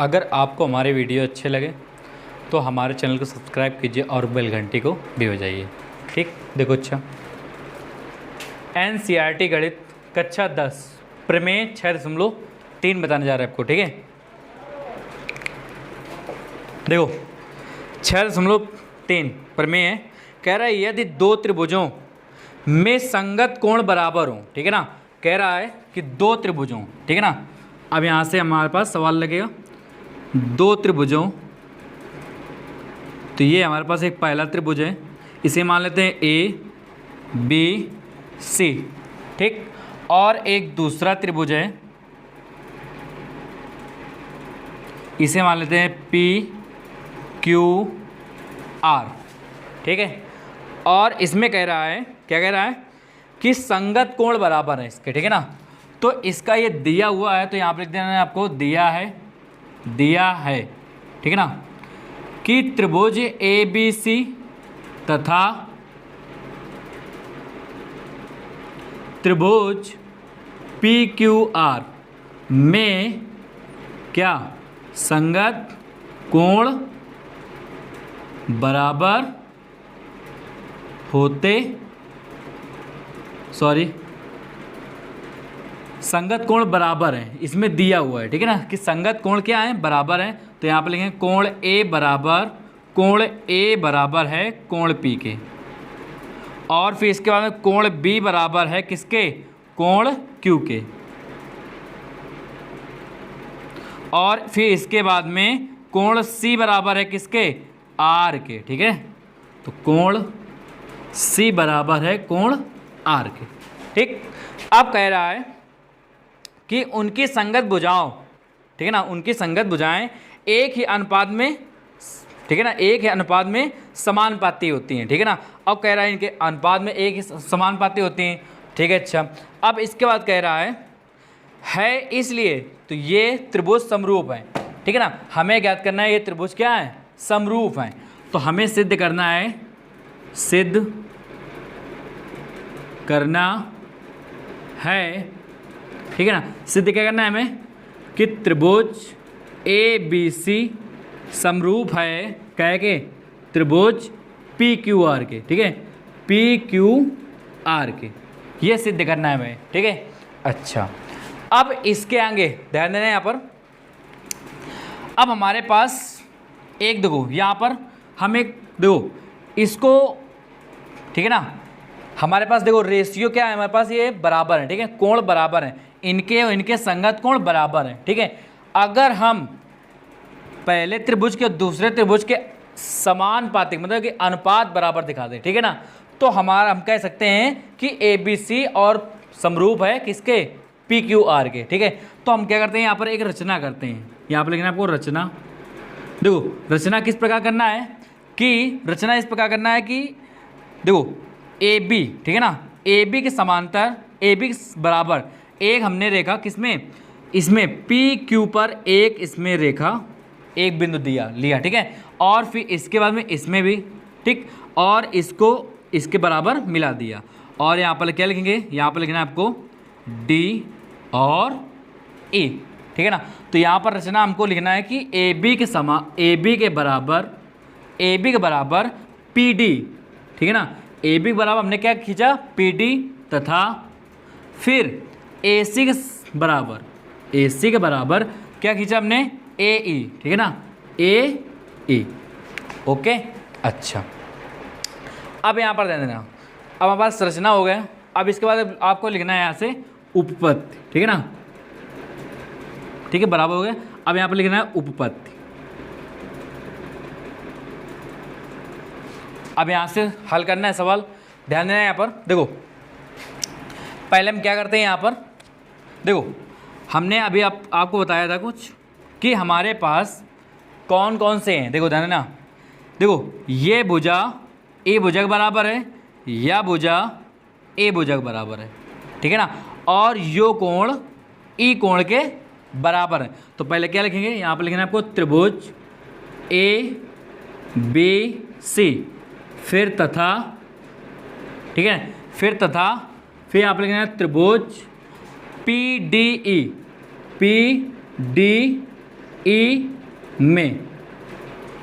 अगर आपको हमारे वीडियो अच्छे लगे तो हमारे चैनल को सब्सक्राइब कीजिए और बेल घंटी को भी बजाइए। ठीक, देखो अच्छा, NCERT गणित कक्षा 10 प्रमेय 6.3 बताने जा रहे हैं आपको। ठीक है, देखो 6.3 प्रमेय है, कह रहा है यदि दो त्रिभुजों में संगत कोण बराबर हो। ठीक है ना, कह रहा है कि दो त्रिभुजों, ठीक है ना। अब यहाँ से हमारे पास सवाल लगेगा, दो त्रिभुजों, तो ये हमारे पास एक पहला त्रिभुज है, इसे मान लेते हैं ABC, ठीक। और एक दूसरा त्रिभुज है, इसे मान लेते हैं PQR, ठीक है। और इसमें कह रहा है, क्या कह रहा है कि संगत कोण बराबर है इसके, ठीक है ना। तो इसका ये दिया हुआ है, तो यहाँ पर लिख देना है आपको, दिया है, ठीक है ना, कि त्रिभुज ABC तथा त्रिभुज PQR में क्या संगत कोण बराबर होते, संगत कोण बराबर है, इसमें दिया हुआ है, ठीक है ना, कि संगत कोण क्या है, बराबर है। तो यहाँ पे लिखेंगे कोण A बराबर है कोण P के, और फिर इसके बाद में कोण B बराबर है किसके, कोण Q के, और फिर इसके बाद में कोण C बराबर है किसके, R के, ठीक है। तो कोण C बराबर है कोण R के, ठीक। अब कह रहा है कि उनकी संगत भुजाओं, ठीक है ना, उनकी संगत भुजाएं एक ही अनुपात में, ठीक है ना, एक ही अनुपात में समानुपाती होती हैं, ठीक है ना। अब कह रहा है इनके अनुपात में एक ही समानुपाती होती हैं, ठीक है। अच्छा, अब इसके बाद कह रहा है इसलिए तो ये त्रिभुज समरूप है, ठीक है ना। हमें ज्ञात करना है ये त्रिभुज क्या है, समरूप है। तो हमें सिद्ध करना है, ठीक है ना, सिद्ध क्या करना है हमें, कि त्रिभुज ABC समरूप है कह के त्रिभुज PQR के, ठीक है, PQR के, ये सिद्ध करना है हमें, ठीक है। अच्छा, अब इसके आगे ध्यान देना है यहाँ पर, अब हमारे पास एक देखो, यहाँ पर हम एक देखो इसको, ठीक है ना, हमारे पास देखो रेशियो क्या है, हमारे पास ये बराबर है, ठीक है, कोण बराबर है, इनके और इनके संगत कोण बराबर है, ठीक है। अगर हम पहले त्रिभुज के और दूसरे त्रिभुज के समानुपातिक, मतलब कि अनुपात बराबर दिखा दें, ठीक है ना, तो हम कह सकते हैं कि ABC और समरूप है किसके, PQR के, ठीक है। तो हम क्या करते हैं, यहाँ पर एक रचना करते हैं, यहाँ पर लिखना है आपको रचना। देखो रचना किस प्रकार करना है, कि रचना इस प्रकार करना है कि देखो AB, ठीक है ना, AB के समांतर, AB के बराबर एक हमने रेखा किसमें, इसमें PQ पर एक इसमें रेखा, एक बिंदु लिया, ठीक है। और फिर इसके बाद में इसमें भी, ठीक, और इसको इसके बराबर मिला दिया, और यहाँ पर क्या लिखेंगे, यहाँ पर लिखना है आपको D और E, ठीक है ना। तो यहाँ पर रचना हमको लिखना है कि AB के बराबर PD, ठीक है ना, AB के बराबर हमने क्या खींचा, PD, तथा फिर AC के बराबर क्या खींचा हमने, AE, ठीक है ना, AE, ओके। अच्छा, अब यहाँ पर ध्यान देना, अब हमारे पास रचना हो गया। अब इसके बाद आपको लिखना है यहाँ से उपपत्ति, ठीक है ना, ठीक है, बराबर हो गया। अब यहाँ पर लिखना है उपपत्ति। अब यहाँ से हल करना है सवाल, ध्यान देना है यहाँ पर, देखो पहले हम क्या करते हैं, यहाँ पर देखो हमने अभी आपको बताया था कुछ कि हमारे पास कौन कौन से हैं, देखो ध्यान देना, देखो ये भुजा A भुजा बराबर है, या भुजा A भुजा बराबर है, ठीक है ना, और यो कोण E कोण के बराबर है। तो पहले क्या लिखेंगे, यहाँ पर लिखना है आपको त्रिभुज ABC, फिर तथा, ठीक है, फिर यहाँ पर लिखना है त्रिभुज PDE में,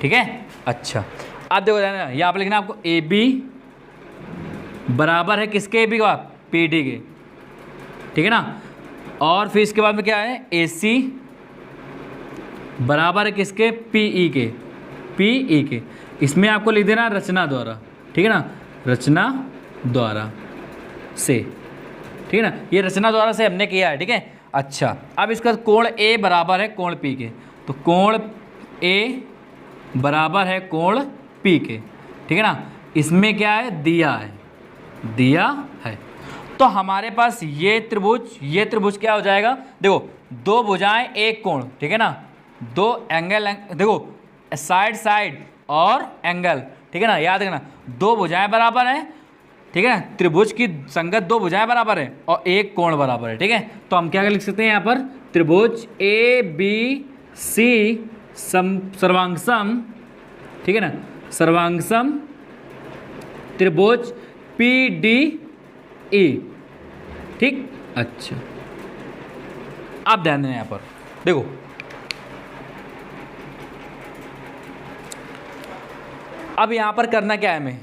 ठीक है। अच्छा, अब देखो यहाँ पर लिखना आपको ए बी बराबर है किसके, ए बी के बाद पी डी के, ठीक है ना। और फिर इसके बाद में क्या है, ए सी बराबर है किसके, पी ई के, पी ई के। इसमें आपको लिख देना रचना द्वारा, ठीक है ना, रचना द्वारा से, ठीक है ना, ये रचना द्वारा से हमने किया है, ठीक है। अच्छा, अब इसका कोण ए बराबर है कोण पी के, तो कोण ए बराबर है कोण पी के, ठीक है ना। इसमें क्या है, दिया है, दिया है। तो हमारे पास ये त्रिभुज क्या हो जाएगा, देखो दो भुजाएं एक कोण, ठीक है ना, दो एंगल, देखो साइड साइड और एंगल, ठीक है ना, याद रखना दो भुजाएं बराबर है, ठीक है। त्रिभुज की संगत दो भुजाएं बराबर है और एक कोण बराबर है, ठीक है। तो हम क्या लिख सकते हैं यहाँ पर, त्रिभुज ए बी सी सर्वांगसम, ठीक है ना, सर्वांगसम त्रिभुज पी डी ई, ठीक। अच्छा, अब ध्यान देना यहाँ पर, देखो अब यहाँ पर करना क्या है हमें,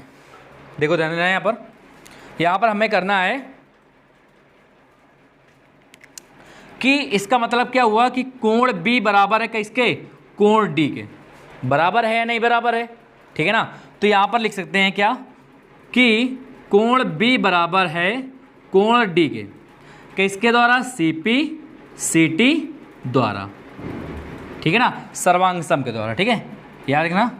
देखो ध्यान देना यहाँ पर हमें करना है कि इसका मतलब क्या हुआ कि कोण B बराबर है किसके, कोण D के, बराबर है या नहीं बराबर है, ठीक है ना। तो यहाँ पर लिख सकते हैं क्या कि कोण B बराबर है कोण D के, किसके द्वारा, CP CT द्वारा, ठीक है ना, सर्वांग सम के द्वारा, ठीक है, याद रखना।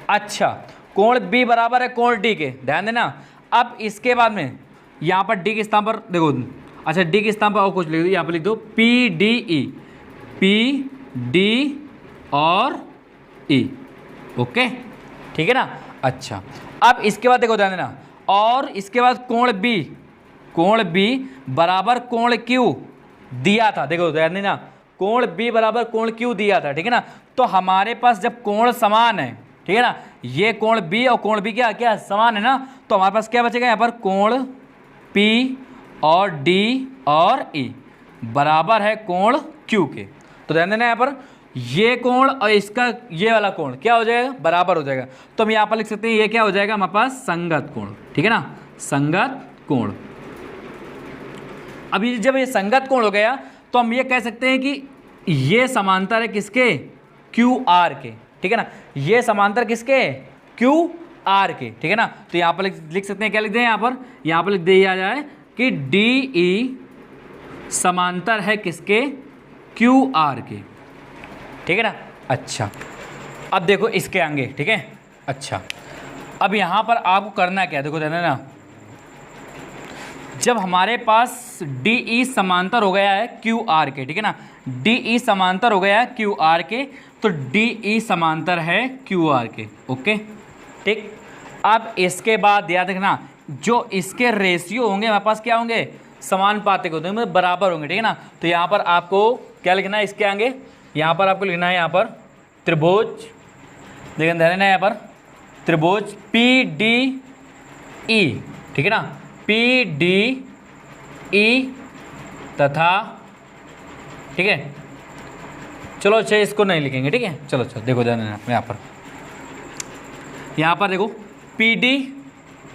अच्छा, कोण B बराबर है कोण D के, ध्यान देना। अब इसके बाद में यहाँ पर D के स्थान पर देखो, अच्छा D के स्थान पर और कुछ लिख दो, यहाँ पर लिख दो PDE, PD और E, ओके, ठीक है ना। अच्छा, अब इसके बाद देखो ध्यान देना, और इसके बाद कोण B बराबर कोण Q दिया था, देखो ध्यान देना, कोण B बराबर कोण Q दिया था, ठीक है ना। तो हमारे पास जब कोण समान है, ठीक है ना, ये कोण B और कोण B क्या समान है ना, तो हमारे पास क्या बचेगा यहाँ पर, कोण P और D और E बराबर है कोण Q के। तो ध्यान देना यहाँ पर ये कोण और इसका ये वाला कोण क्या हो जाएगा, बराबर हो जाएगा। तो हम यहाँ पर लिख सकते हैं ये क्या हो जाएगा हमारे पास, संगत कोण, ठीक है ना, संगत कोण। अभी जब ये संगत कोण हो गया तो हम ये कह सकते हैं कि ये समांतर है किसके, QR के, ठीक है ना, ये समांतर किसके, QR के, ठीक है ना। तो यहाँ पर लिख सकते हैं, क्या लिख दें यहाँ पर लिख दिया जाए कि DE समांतर है किसके, QR के, ठीक है ना। अच्छा, अब देखो इसके आगे, ठीक है। अच्छा, अब यहाँ पर आपको करना क्या है, देखो ध्यान देना, जब हमारे पास DE समांतर हो गया है QR के, ठीक है ना, DE समांतर हो गया है QR के, तो DE समांतर है QR के, ओके, ठीक। अब इसके बाद याद रखना, जो इसके रेशियो होंगे हमारे पास क्या होंगे, समानुपातिक होते हैं, मतलब बराबर होंगे, ठीक है ना। तो यहाँ पर आपको क्या लिखना है इसके आगे, यहाँ पर आपको लिखना है यहाँ पर त्रिभुज, देखिए ध्यान देना, यहाँ पर त्रिभुज PDE, ठीक है ना, PDE तथा, ठीक है, चलो अच्छा इसको नहीं लिखेंगे, ठीक है, चलो देखो ध्यान देना यहाँ पर देखो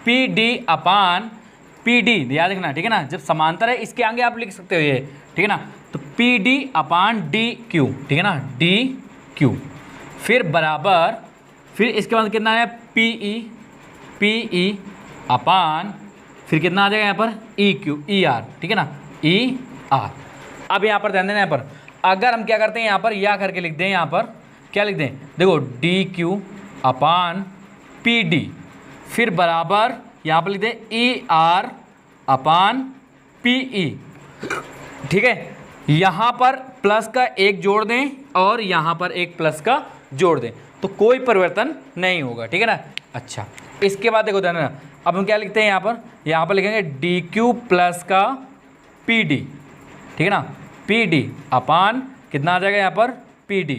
PD अपान PD, याद रखना, ठीक है ना, जब समांतर है इसके आगे आप लिख सकते हो ये, ठीक है ना। तो PD अपान DQ, ठीक है ना, DQ, फिर बराबर, फिर इसके बाद कितना है PE अपान, फिर कितना आ जाएगा यहाँ पर ER, ठीक है ना, ER। अब यहाँ पर ध्यान देना, यहाँ पर अगर हम क्या करते हैं, यहाँ पर या करके लिख दें, यहाँ पर क्या लिख दें, देखो DQ अपान PD, फिर बराबर यहाँ पर लिख दें ER अपान PE, ठीक है। यहाँ पर प्लस का एक जोड़ दें और यहाँ पर एक प्लस का जोड़ दें, तो कोई परिवर्तन नहीं होगा, ठीक है ना। अच्छा, इसके बाद देखो ध्यान, अब हम क्या लिखते हैं, यहाँ पर लिखेंगे DQ प्लस का PD, ठीक है ना, PD अपान कितना आ जाएगा यहाँ पर PD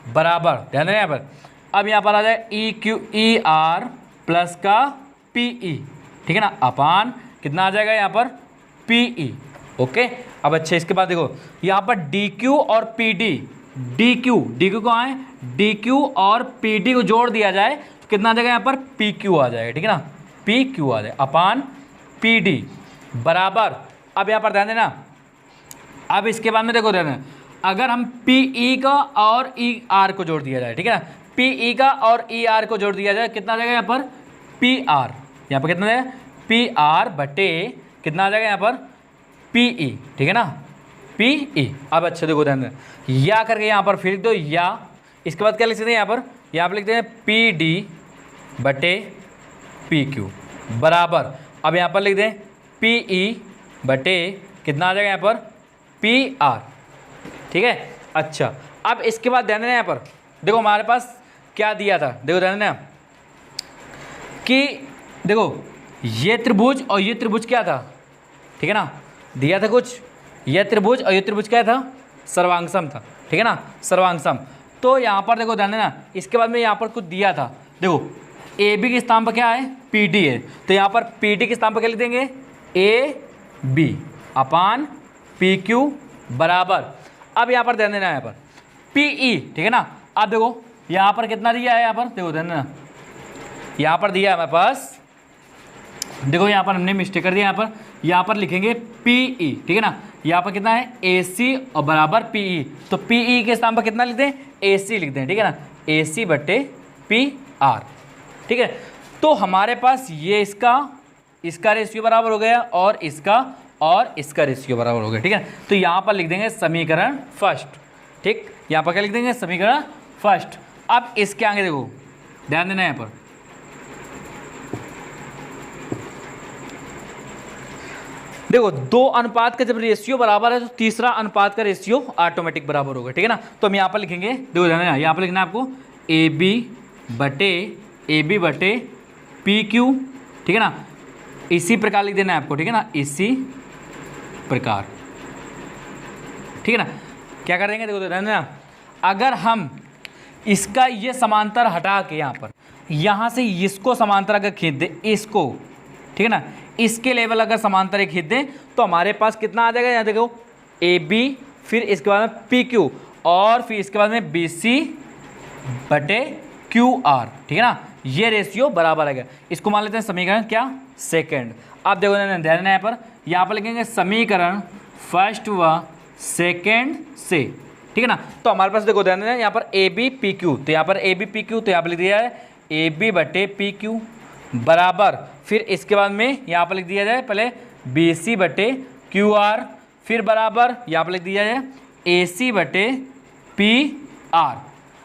बराबर, ध्यान देना यहाँ पर, अब यहाँ पर आ जाए ER प्लस का PE, ठीक है ना, अपान कितना आ जाएगा यहाँ पर PE, ओके। अब अच्छा, इसके बाद देखो यहाँ पर DQ और PD डी क्यू कहाँ है, डी क्यू और पी डी को जोड़ दिया जाए तो कितना आ जाएगा यहाँ पर पी क्यू आ जाएगा, ठीक है ना, पी क्यू आ जाए अपान पी डी बराबर। अब यहाँ पर ध्यान देना, अब इसके बाद में देखो ध्यान देना, अगर हम पी ई का और ई आर को जोड़ दिया जाए, ठीक है ना, पी ई का और ई आर को जोड़ दिया जाए कितना आ जाएगा यहाँ पर पी आर, यहाँ पर कितना आ जाएगा पी आर बटे कितना आ जाएगा यहाँ पर पी ई, ठीक है ना, पी ई। अब अच्छा देखो ध्यान देना, या करके यहाँ पर फिर दो या, इसके बाद क्या लिख सकते हैं यहाँ पर लिखते हैं पी डी बटे पी क्यू बराबर। अब यहाँ पर लिख दें पी ई बटे कितना आ जाएगा यहाँ पर पी आर, ठीक है। अच्छा अब इसके बाद ध्यान देना यहाँ पर देखो हमारे पास क्या दिया था, देखो ध्यान देना कि देखो ये त्रिभुज और ये त्रिभुज क्या था, ठीक है ना, दिया था कुछ, ये त्रिभुज और ये त्रिभुज क्या था सर्वांगसम था, ठीक है ना, सर्वांगसम। तो यहाँ पर देखो ध्यान देना, इसके बाद में यहाँ पर कुछ दिया था, देखो ए बी के स्थान पर क्या है पी डी है, तो यहाँ पर पी डी के स्थान पर क्या लिख देंगे A B upon P Q बराबर। अब यहाँ पर ध्यान देना यहाँ पर पी ई, ठीक है ना। अब देखो यहाँ पर कितना दिया है, यहाँ पर देखो ध्यान देना, यहाँ पर दिया है हमारे पास, देखो यहाँ पर हमने मिस्टेक कर दिया, यहाँ पर लिखेंगे पी ई, ठीक है ना, यहाँ पर कितना है ए सी और बराबर पी ई, तो पी ई के स्थान पर कितना लिख दें ए सी लिख दें, ठीक है ना, ए सी बटे पी आर, ठीक है। तो हमारे पास ये इसका रेशियो बराबर हो गया और इसका रेशियो बराबर हो गया, ठीक है। तो यहाँ पर लिख देंगे समीकरण फर्स्ट, ठीक, यहाँ पर क्या लिख देंगे समीकरण फर्स्ट। अब इसके आगे देखो ध्यान देना, यहाँ पर देखो दो अनुपात का जब रेशियो बराबर है तो तीसरा अनुपात का रेशियो ऑटोमेटिक बराबर होगा, ठीक है ना। तो हम यहाँ पर लिखेंगे, देखो ध्यान देना, यहाँ पर लिखना है आपको ए बी बटे पी क्यू, ठीक है ना, इसी प्रकार लिख देना है आपको, ठीक है ना, इसी प्रकार, ठीक है ना। क्या कर देंगे, देखो ध्यान देना, अगर हम इसका ये समांतर हटा के यहाँ से इसको समांतर अगर खींच दें इसको, ठीक है ना, इसके लेवल अगर समांतर खींच दें तो हमारे पास कितना आ जाएगा, यहाँ देखो ए बी, फिर इसके बाद में पी क्यू और फिर इसके बाद में बी सी बटे क्यू आर, ठीक है ना, ये रेशियो बराबर है। इसको मान लेते हैं समीकरण क्या सेकंड। अब देखो ध्यान यहाँ पर लिखेंगे समीकरण फर्स्ट व सेकंड से, ठीक है ना। तो हमारे पास देखो ध्यान देना, यहाँ पर ए बी पी क्यू, तो यहाँ पर ए बी पी क्यू, तो यहाँ पर लिख दिया है ए बी बटे पी क्यू बराबर, फिर इसके बाद में यहाँ पर लिख दिया जाए पहले बी सी बटे क्यू आर, फिर बराबर यहाँ पर लिख दिया जाए ए सी बटे पी आर,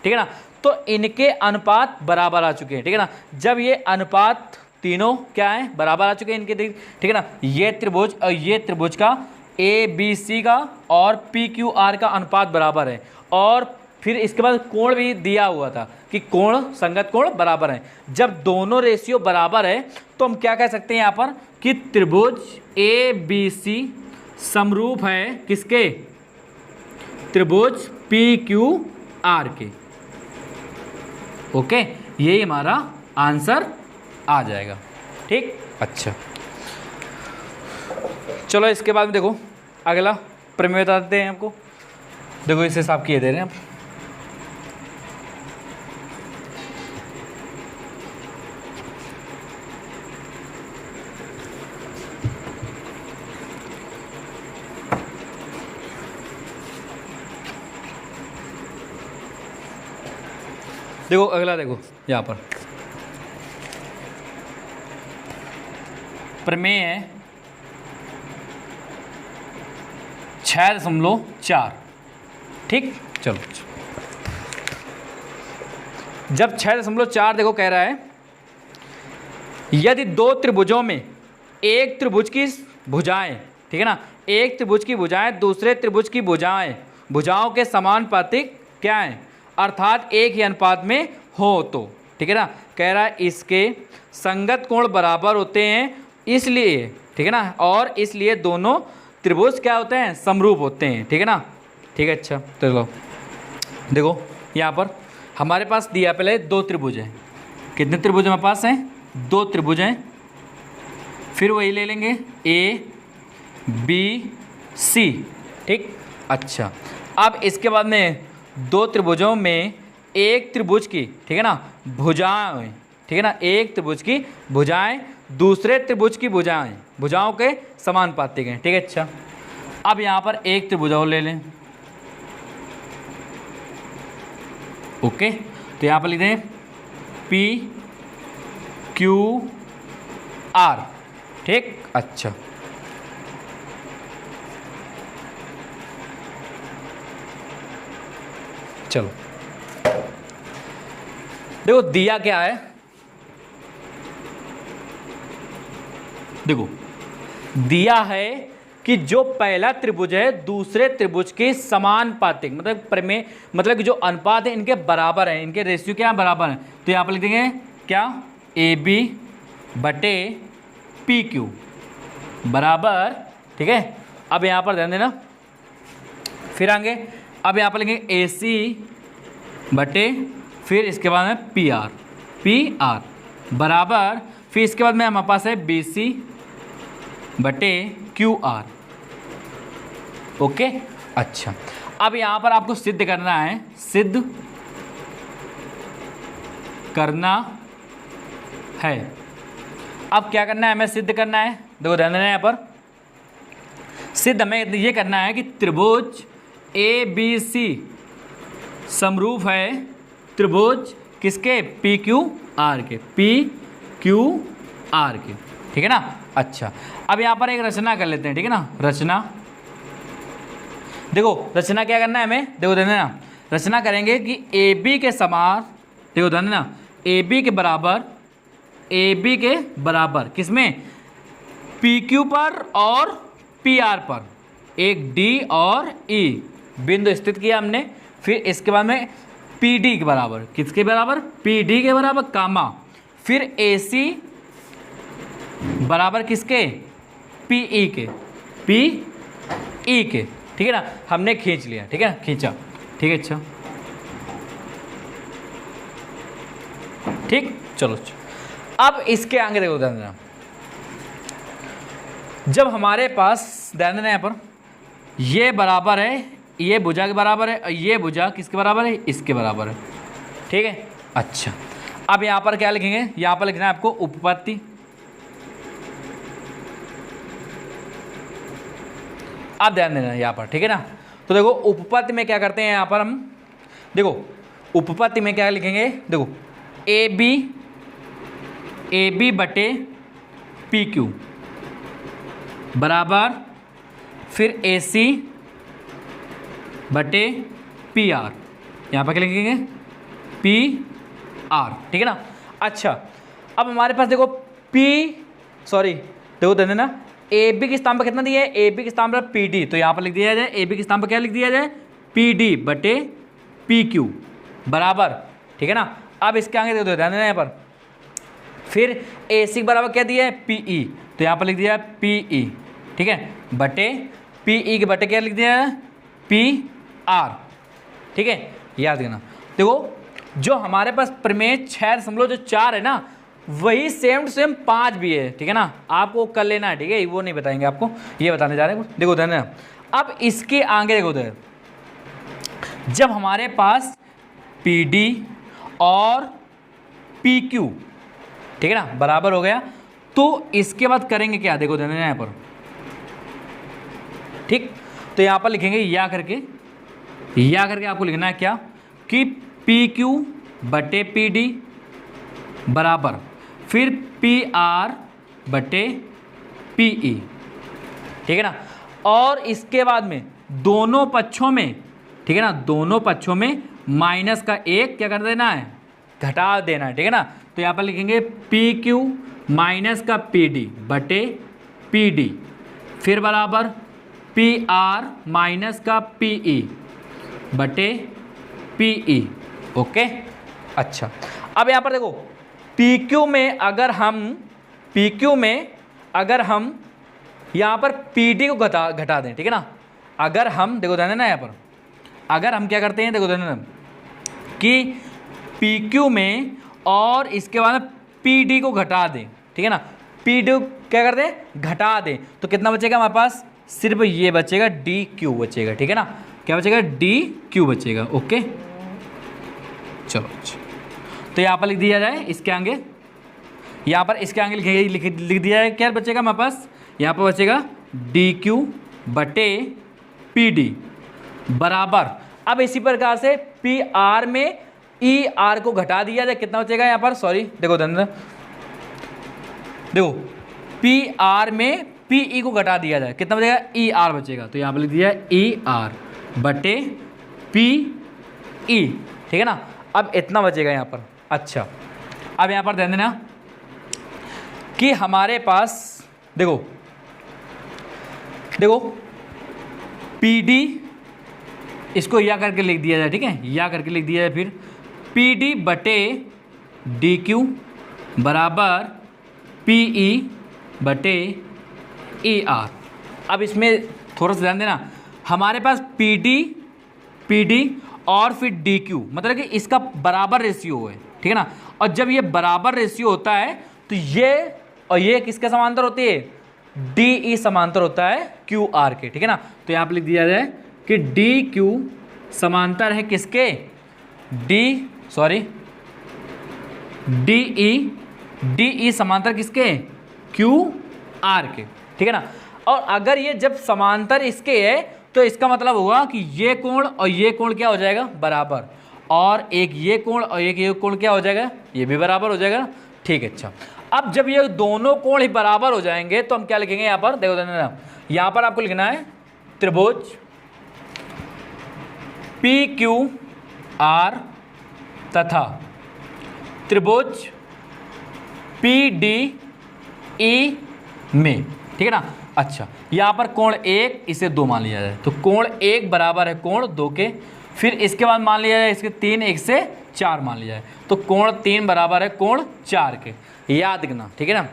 ठीक है ना। तो इनके अनुपात बराबर आ चुके हैं, ठीक है ना। जब ये अनुपात तीनों क्या है बराबर आ चुके हैं इनके, ठीक है ना, ये त्रिभुज और ये त्रिभुज का ए बी सी का और पी क्यू आर का अनुपात बराबर है, और फिर इसके बाद कोण भी दिया हुआ था कि कोण संगत कोण बराबर है। जब दोनों रेशियो बराबर है तो हम क्या कह सकते हैं यहाँ पर कि त्रिभुज ए बी सी समरूप है किसके, त्रिभुज पी क्यू आर के। ओके, यही हमारा आंसर आ जाएगा, ठीक। अच्छा चलो इसके बाद में देखो अगला प्रमेय बता देते हैं आपको, देखो इस हिसाब किए दे रहे हैं आप। देखो अगला, देखो यहाँ पर प्रमेय है 6.4, ठीक। चलो जब 6.4 देखो कह रहा है यदि दो त्रिभुजों में एक त्रिभुज की भुजाएं, ठीक है ना, एक त्रिभुज की भुजाएं दूसरे त्रिभुज की भुजाओं के समानुपातिक क्या है, अर्थात एक ही अनुपात में हो तो, ठीक है ना। कह रहा है इसके संगत कोण बराबर होते हैं इसलिए, ठीक है ना, और इसलिए दोनों त्रिभुज क्या होते हैं समरूप होते हैं, ठीक है ना, ठीक है। अच्छा चलो देखो यहाँ पर हमारे पास दिया पहले दो त्रिभुज हैं, कितने त्रिभुज हमारे पास हैं, दो त्रिभुज हैं, फिर वही ले लेंगे ए बी सी, ठीक। अच्छा अब इसके बाद में दो त्रिभुजों में एक त्रिभुज की, ठीक है ना, भुजाएं, ठीक है ना, एक त्रिभुज की भुजाएं दूसरे त्रिभुज की भुजाओं के समानुपातिक हैं, ठीक है। अच्छा, अब यहाँ पर एक त्रिभुज और ले लें। ओके, तो यहाँ पर लिखते हैं पी क्यू आर, ठीक। अच्छा, चलो देखो दिया क्या है, देखो दिया है कि जो पहला त्रिभुज है दूसरे त्रिभुज के समानुपातिक, मतलब प्रमेय, मतलब कि जो अनुपात है इनके बराबर है, इनके रेशियो क्या बराबर है। तो यहाँ पर लिख देंगे क्या, ए बी बटे पी क्यू बराबर, ठीक है। अब यहाँ पर ध्यान देना, फिर आगे अब यहाँ पर लिखेंगे ए सी बटे, फिर इसके बाद में पी आर बराबर, फिर इसके बाद में हमारे पास है बी सी बटे क्यू आर। ओके, अच्छा, अब यहाँ पर आपको सिद्ध करना है, सिद्ध करना है। अब क्या करना है, हमें सिद्ध करना है, देखो ध्यान देना यहाँ पर, सिद्ध हमें ये करना है कि त्रिभुज ए बी सी समरूप है त्रिभुज किसके, पी क्यू आर के, पी क्यू आर के, ठीक है ना। अच्छा, अब यहाँ पर एक रचना कर लेते हैं, ठीक है ना, रचना। देखो रचना क्या करना है हमें, देखो ध्यान देना, रचना करेंगे कि ए बी के समान, देखो ध्यान देना, ए बी के बराबर किसमें, पी क्यू पर और पी आर पर एक डी और ई बिंदु स्थित किया हमने। फिर इसके बाद में पी डी के बराबर, किसके बराबर, पी डी के बराबर कामा, फिर ए सी बराबर किसके, पी ई के, पी ई के, ठीक है ना, हमने खींच लिया, ठीक है, खींचा, ठीक है। अच्छा, ठीक, चलो अब इसके आगे देखो ध्यान देना, जब हमारे पास ध्यान देना यहाँ पर ये बराबर है, ये भुजा के बराबर है, और ये भुजा किसके बराबर है, इसके बराबर है, ठीक है। अच्छा, अब यहाँ पर क्या लिखेंगे, यहाँ पर लिखना है आपको उपपत्ति। अब ध्यान देना यहाँ पर, ठीक है ना। तो देखो उपपत्ति में क्या करते हैं, यहाँ पर हम देखो उपपत्ति में क्या लिखेंगे, देखो ए बी बटे पी क्यू बराबर, फिर ए सी बटे पी आर, यहाँ पर क्या लिखेंगे, पी आर, ठीक है ना। अच्छा, अब हमारे पास देखो देखो ध्यान देना, ए बी के स्थान पर कितना दिया है, ए बी के स्थान पर पी डी, तो यहाँ पर लिख दिया जाए, ए बी के स्थान पर क्या लिख दिया जाए, पी डी बटे पी क्यू बराबर, ठीक है ना। अब इसके आगे देखो ध्यान देना यहाँ पर, फिर ए सी के बराबर क्या दिया है, पी ई, तो यहाँ पर लिख दिया है पी ई, ठीक है, बटे पी ई के बटे क्या लिख दिया है, पी आर, ठीक है, याद रखना। देखो जो हमारे पास प्रमेय 6.4 है ना, वही सेम टू सेम 5 भी है, ठीक है ना, आपको कर लेना है, ठीक है, वो नहीं बताएंगे आपको, ये बताने जा रहे हैं। देखो ध्यान देना, अब इसके आगे देखो ध्यान, जब हमारे पास पी डी और पी क्यू, ठीक है ना, बराबर हो गया, तो इसके बाद करेंगे क्या, देखो ध्यान देना यहाँ पर, ठीक। तो यहाँ पर लिखेंगे या करके आपको लिखना है क्या, कि पी क्यू बटे पी डी बराबर, फिर पी आर बटे पी ई, ठीक है ना। और इसके बाद में दोनों पक्षों में, ठीक है ना, दोनों पक्षों में माइनस का एक क्या कर देना है, घटा देना है, ठीक है ना। तो यहाँ पर लिखेंगे पी क्यू माइनस का पी डी बटे पी डी, फिर बराबर पी आर माइनस का पी ई बटे पी ई, ओके। अच्छा, अब यहाँ पर देखो पी क्यू में अगर हम यहाँ पर पी डी को घटा दें, ठीक है ना, अगर हम देखो ध्यान देना यहाँ पर, अगर हम क्या करते हैं, देखो ध्यान देना, कि पी क्यू में और इसके बाद पी डी को घटा दें, ठीक है ना, पी डी क्या कर दें, घटा दें, तो कितना बचेगा हमारे पास, सिर्फ ये बचेगा डी क्यू बचेगा, ठीक है ना। क्या बचेगा, डी क्यू बचेगा। ओके चलो अच्छा, तो यहाँ पर लिख दिया जाए इसके आगे, यहाँ पर इसके आगे लिख दिया जाए, क्या बचेगा हमारे पास, यहाँ पर बचेगा डी क्यू बटे पी डी बराबर, अब इसी प्रकार से पी आर में ई आर को घटा दिया जाए, कितना बचेगा यहाँ पर, सॉरी देखो धन, देखो पी आर में पी ई को घटा दिया जाए, कितना बचेगा, ई आर बचेगा। तो यहाँ पर लिख दिया है ई आर बटे पी ई, ठीक है ना। अब इतना बचेगा यहाँ पर। अच्छा अब यहाँ पर ध्यान देना कि हमारे पास देखो देखो पी डी, इसको या करके लिख दिया जाए, ठीक है, या करके लिख दिया जाए, फिर पी डी बटे डी क्यू बराबर पी ई बटे ई आर। अब इसमें थोड़ा सा ध्यान देना, हमारे पास पी डी और फिर डी क्यू, मतलब कि इसका बराबर रेशियो है, ठीक है ना। और जब ये बराबर रेशियो होता है तो ये और ये किसके समांतर होती है, डी ई समांतर होता है क्यू आर के, ठीक है ना। तो यहाँ पर लिख दिया जाए कि डी क्यू समांतर है किसके, डी ई समांतर किसके, क्यू आर के, ठीक है ना। और अगर ये जब समांतर इसके है तो इसका मतलब होगा कि ये कोण और ये कोण क्या हो जाएगा, बराबर, और एक ये कोण और एक ये कोण क्या हो जाएगा, ये भी बराबर हो जाएगा, ठीक है। अच्छा अब जब ये दोनों कोण ही बराबर हो जाएंगे तो हम क्या लिखेंगे यहाँ पर, देखो यहाँ पर आपको लिखना है त्रिभुज पी क्यू आर तथा त्रिभुज पी डी ई में, ठीक है ना। अच्छा यहाँ पर कोण 1 इसे 2 मान लिया जाए, तो कोण 1 बराबर है कोण 2 के, फिर इसके बाद मान लिया जाए इसके 3, 1 से 4 मान लिया जाए, तो कोण 3 बराबर है कोण 4 के, याद रखना, ठीक है ना।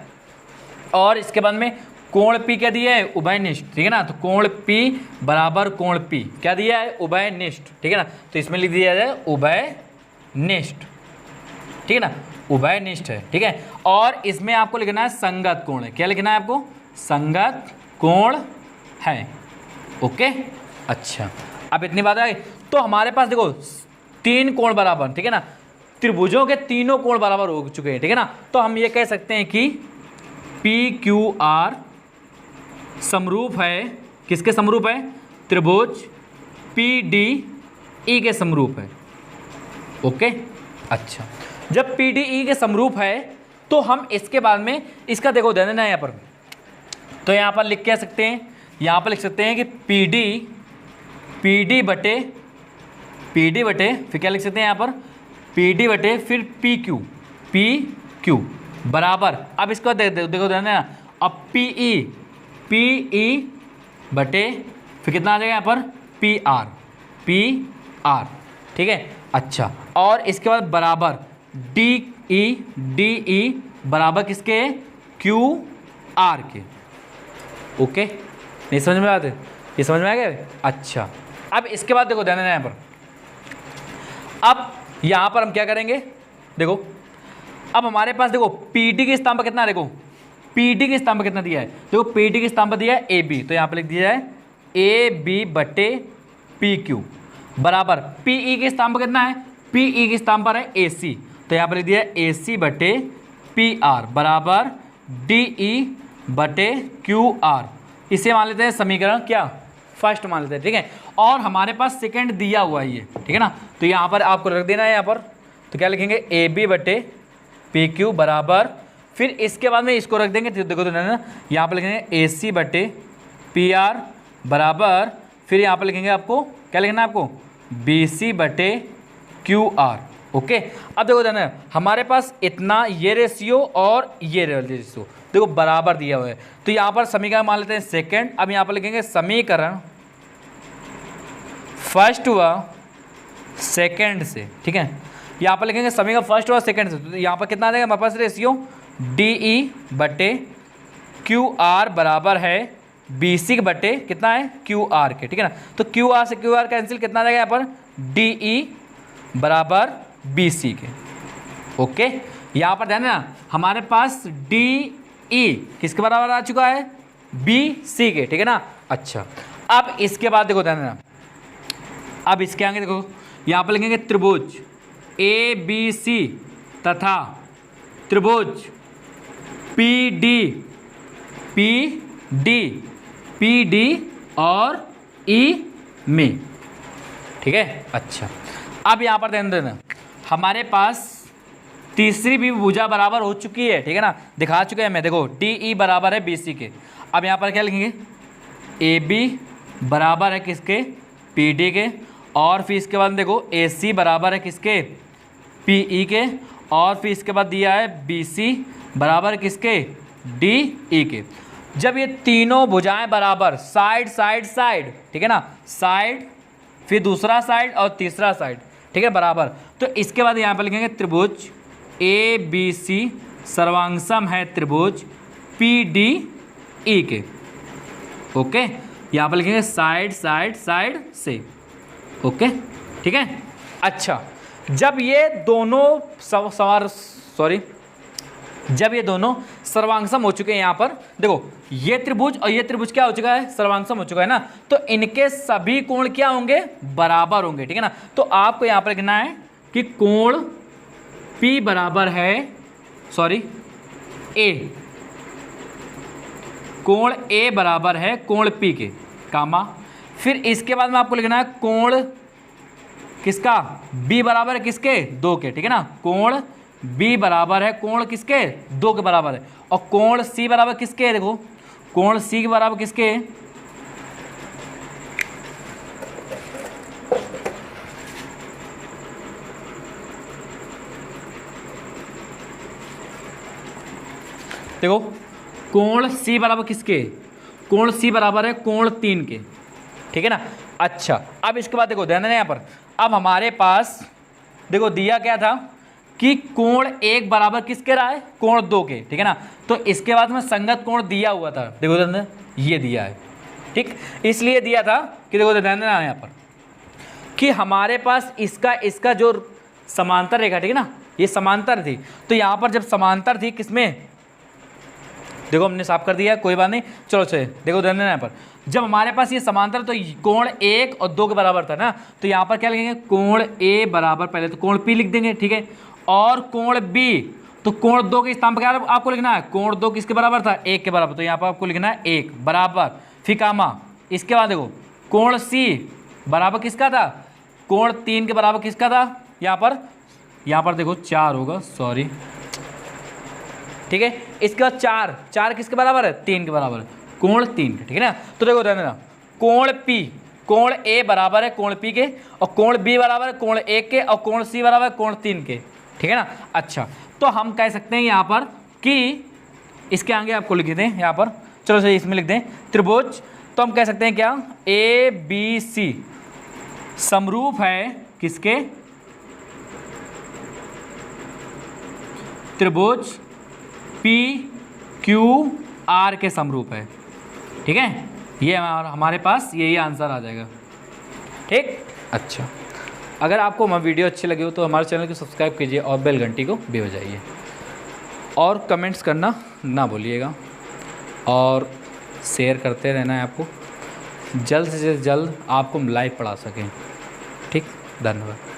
और इसके बाद में कोण P क्या दिया है, उभयनिष्ठ, ठीक है ना। तो कोण P बराबर कोण P क्या दिया है, उभयनिष्ठ, ठीक है ना। तो इसमें लिख दिया जाए उभयनिष्ठ, ठीक है ना, उभयनिष्ठ है, ठीक है। और इसमें आपको लिखना है संगत कोण है, क्या लिखना है आपको, संगत कोण है। ओके अच्छा अब इतनी बात आई, तो हमारे पास देखो 3 कोण बराबर, ठीक है ना, त्रिभुजों के तीनों कोण बराबर हो चुके हैं, ठीक है ना। तो हम ये कह सकते हैं कि पी क्यू आर समरूप है, किसके समरूप है, त्रिभुज पी डी ई के समरूप है। ओके अच्छा जब पी डी ई के समरूप है तो हम इसके बाद में इसका देखो ध्यान देना यहाँ पर, तो यहाँ पर लिख क्या सकते हैं, यहाँ पर लिख सकते हैं कि पी डी बटे फिर क्या लिख सकते हैं यहाँ पर, पी डी बटे फिर पी क्यू बराबर, अब इसको देखो ध्यान देना, अब पी ई बटे फिर कितना आ जाएगा यहाँ पर, पी आर, ठीक है। अच्छा और इसके बाद बराबर डी ई बराबर किसके, क्यू आर के। ओके नहीं समझ में आते, ये समझ में आ गया। अच्छा अब इसके बाद देखो ध्यान देना यहाँ पर, अब यहाँ पर हम क्या करेंगे, देखो अब हमारे पास देखो पीडी के स्तंभ कितना, देखो पीडी के स्तंभ कितना दिया है, देखो पीडी के स्तंभ दिया है ए बी, तो यहाँ पर लिख दिया है ए बी बटे पी क्यू बराबर पीई के स्तंभ कितना है, पीई के स्तंभ पर है ए सी, तो यहाँ पर लिख दिया है ए सी बटे पी आर बराबर डी ई बटे क्यू आर। इसे मान लेते हैं समीकरण क्या, फर्स्ट मान लेते हैं, ठीक है। और हमारे पास सेकंड दिया हुआ है ये, ठीक है ना, तो यहाँ पर आपको रख देना है यहाँ पर, तो क्या लिखेंगे ए बी बटे पी क्यू बराबर, फिर इसके बाद में इसको रख देंगे, तो देखो तो ना यहाँ पर लिखेंगे ए सी बटे पी आर बराबर, फिर यहाँ पर लिखेंगे आपको क्या लिखना है आपको, बी सी बटे क्यू आर। ओके अब देखो ना हमारे पास इतना ये रेशियो और ये रेशियो देखो बराबर दिया हुआ है, तो यहाँ पर समीकरण मान लेते हैं सेकंड। अब यहाँ पर लिखेंगे समीकरण फर्स्ट व सेकंड से, ठीक है, यहाँ पर लिखेंगे समीकरण फर्स्ट व सेकंड से, तो यहाँ पर कितना आ जाएगा हमारे पास रेशियो डी ई बटे क्यू आर बराबर है बी सी बटे कितना है क्यू आर के, ठीक है ना। तो क्यू आर से क्यू आर कैंसिल, कितना आ जाएगा यहाँ पर डी ई बराबर बी सी के। ओके यहाँ पर ध्यान देना हमारे पास डी ई किसके बराबर आ चुका है, बी सी के, ठीक है ना। अच्छा अब इसके बाद देखो ध्यान देना, अब इसके आगे देखो, यहाँ पर लिखेंगे त्रिभुज ABC तथा त्रिभुज PD और E में, ठीक है। अच्छा, अब यहाँ पर ध्यान देना, हमारे पास तीसरी भी भुजा बराबर हो चुकी है, ठीक है ना, दिखा चुके हैं मैं। देखो DE बराबर है BC के। अब यहाँ पर क्या लिखेंगे, AB बराबर है किसके, PD के, और फिर इसके बाद देखो AC बराबर है किसके, PE के, और फिर इसके बाद दिया है BC बराबर किसके, DE के। जब ये तीनों भुजाएं बराबर साइड साइड साइड, ठीक है ना, साइड फिर दूसरा साइड और तीसरा साइड, ठीक है, बराबर, तो इसके बाद यहाँ पर लिखेंगे त्रिभुज ABC सर्वांगसम है त्रिभुज PDE के। ओके, यहाँ पर लिखेंगे साइड साइड साइड से। ओके, ठीक है। अच्छा, जब ये दोनों जब ये दोनों सर्वांगसम हो चुके हैं, यहाँ पर देखो ये त्रिभुज और ये त्रिभुज क्या हो चुका है, सर्वांगसम हो चुका है ना, तो इनके सभी कोण क्या होंगे, बराबर होंगे, ठीक है ना। तो आपको यहाँ पर लिखना है कि कोण P बराबर है, A, कोण A बराबर है कोण P के, कामा, फिर इसके बाद में आपको लिखना है कोण किसका, B बराबर है किसके, 2 के, ठीक है ना, कोण B बराबर है कोण किसके, 2 के बराबर है, और कोण C बराबर किसके है, देखो कोण C के बराबर किसके है, देखो कोण C बराबर किसके, कोण C बराबर है कोण 3 के, ठीक है ना। अच्छा, अब इसके बाद देखो ध्यान देना यहाँ पर, अब हमारे पास देखो दिया क्या था कि कोण 1 बराबर किसके रहा है, कोण 2 के, ठीक है ना। तो इसके बाद में संगत कोण दिया हुआ था, देखो ध्यान देना, ये दिया है, ठीक, इसलिए दिया था कि देखो ध्यान देना यहाँ पर कि हमारे पास इसका जो समांतर रेखा, ठीक है ना, ये समांतर थी, तो यहाँ पर जब समांतर थी किसमें, देखो हमने साफ कर दिया, कोई बात नहीं, चलो चलिए देखो ध्यान देना यहाँ पर, जब हमारे पास ये समांतर तो कोण 1 और 2 के बराबर था ना, तो यहाँ पर क्या लिखेंगे, कोण A बराबर, पहले तो कोण P लिख देंगे, ठीक है, और कोण B, तो कोण 2 के स्थान पर क्या आपको लिखना है, कोण 2 किसके बराबर था, 1 के बराबर, तो यहाँ पर आपको लिखना है 1 बराबर, फिर कामा, इसके बाद देखो कोण C बराबर किसका था, कोण 3 के बराबर किसका था, यहाँ पर देखो 4 होगा, सॉरी, ठीक है, इसके बाद 4 किसके बराबर है, 3 के बराबर है, कोण 3 के, ठीक है ना। तो देखो ध्यान देना, कोण P, कोण A बराबर है कोण P के, और कोण B बराबर है कोण 1 के, और कोण C बराबर है कोण 3 के, ठीक है ना। अच्छा, तो हम कह सकते हैं यहाँ पर कि इसके आगे आपको लिख दें यहाँ पर, चलो सही, इसमें लिख दें त्रिभुज, तो हम कह सकते हैं क्या, ABC समरूप है किसके, त्रिभुज PQR के समरूप है, ठीक है, ये हमारे पास यही आंसर आ जाएगा, ठीक। अच्छा, अगर आपको हमारी वीडियो अच्छी लगी हो तो हमारे चैनल को सब्सक्राइब कीजिए और बेल घंटी को भी बजाइए, और कमेंट्स करना ना भूलिएगा, और शेयर करते रहना है आपको, जल्द से जल्द आपको लाइव पढ़ा सकें, ठीक, धन्यवाद।